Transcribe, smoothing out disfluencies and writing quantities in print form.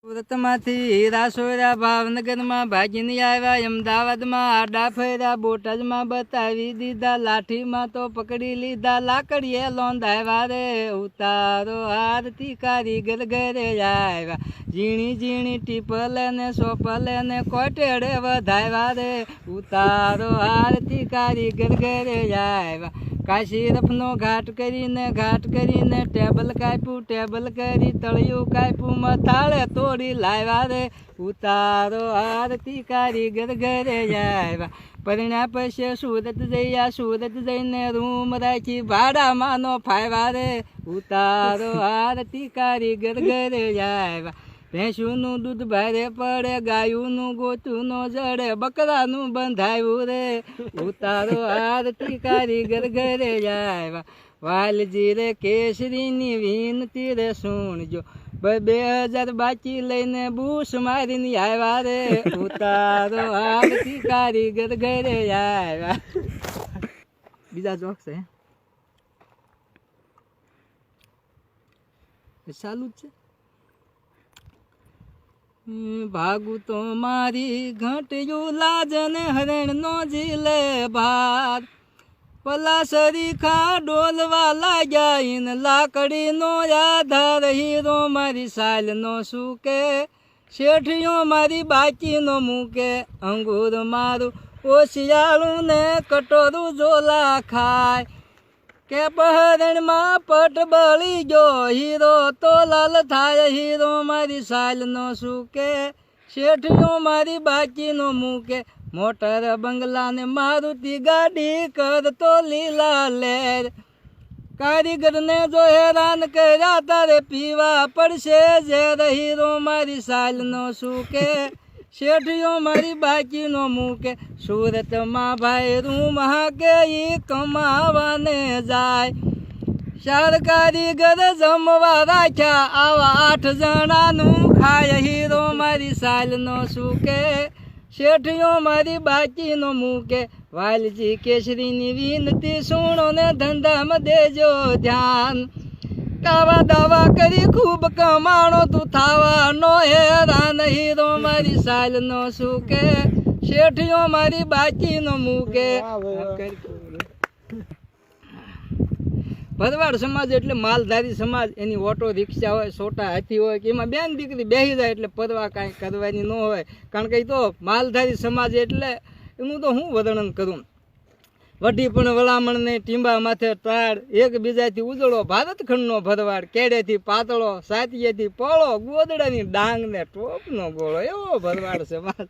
સુરતમાંથી હીરા સોયરા ભાવનગરમાં ભાગીને આવ્યા, અમદાવાદમાં આડા ફર્યા, બોટાદમાં બતાવી દીધા, લાઠીમાં તો પકડી લીધા, લાકડીએ લોંધાવ્યા રે. ઉતારો આરતી કારીગર ઘરે આવ્યા, ઝીણી ઝીણી ટીપલે ને સોપલે ને કોટેડે વધાવ્યા રે. ઉતારો આરતી કારીગર ઘરે આવ્યા, કાશી રફનો ઘાટ કરીને ટેબલ કાપ્યું, ટેબલ કરી તળિયું કાપ્યું, મથાળે તોડી લાવ્યા રે. ઉતારો આરતી કારીગર ઘરે આવ્યા, પરિણ્યા પછી સુરત જયા, સુરત જઈને રૂમ રાખી ભાડામાં નો ફાવ્યા રે. ઉતારો આરતી કારીગર ઘરે આવ્યા, ભેંસુનું દૂધ ભારે પડે, ગાયુંનું ગોતું નો જડે, બકરાનું બંધાયું રે. ઉતારો આરતી કારીગર ઘરે આવ્યા, વાલજી રે કેસરીની વિનતી રે સુણજો, 2000 બાકી લઈને બૂસ મારીને આવ્યા રે. ઉતારો આરતી કારીગર ઘરે આવ્યા. બીજા જોક છે ચાલુ જ છે. ભાગું તો મારી ઘંટિયું લાજને હરણ નો જીલે ભાર, પલાસરી ખા ડોલવા લાગ્યા ઇન લાકડી નો આધાર, હીરો મારી સાલ નો સૂકે, શેઠિયો મારી બાકી નો મૂકે, અંગૂર મારું ઓશિયાળું ને કટોરું ઝોલા ખાય, કે પહરણમાં પટ બળી ગયો, હીરો તો લાલ થાય, હીરો મારી સાલ નો સૂકે, શેઠિયો મારી બાકી નો મૂકે, મોટર બંગલા ને મારુતિ ગાડી કરતો લીલા લેર, કારીગર ને જો હેરાન કર્યા તારે પીવા પડશે ઝેર, હીરો મારી સાલ નો સૂકે, શેઠિયો મારી બાકી નો મૂકે. સુરતમાં ભાઈ રૂમ હાકે ઈ કમાવાને જાય, 4 કારીગર જમવા રાખ્યા, આવા 8 જણાનું ખાય, હીરો મારી સાલ નો સૂકે, શેઠિયો મારી બાકી નો મૂકે. વાલજી કેસરીની વિનતી સુણો ને ધંધામાં દેજો ધ્યાન, કાવા દાવા કરી ખૂબ કમાણો તું થાવા નો હેરાન, હીરો મારી સાલ નો સૂકે, શેઠિયો મારી બાકી નો મૂકે. ભરવાડ સમાજ એટલે માલધારી સમાજ, એની ઓટો રિક્ષા હોય, છોટા હાથી હોય, કે એમાં બેન દીકરી બેસી જાય એટલે પરવા કાંઈ કરવાની ન હોય, કારણ કે તો માલધારી સમાજ એટલે એનું તો હું વર્ણન કરું. વઢી પણ વલામણ ને ટીંબા માથે ટાળ, એકબીજાથી ઉજળો ભારતખંડનો ભરવાડ, કેડેથી પાતળો, સાતીએથી પોળો, ગોદડાની ડાંગ ને ટોપનો ગોળો, એવો ભરવાડ સમાજ.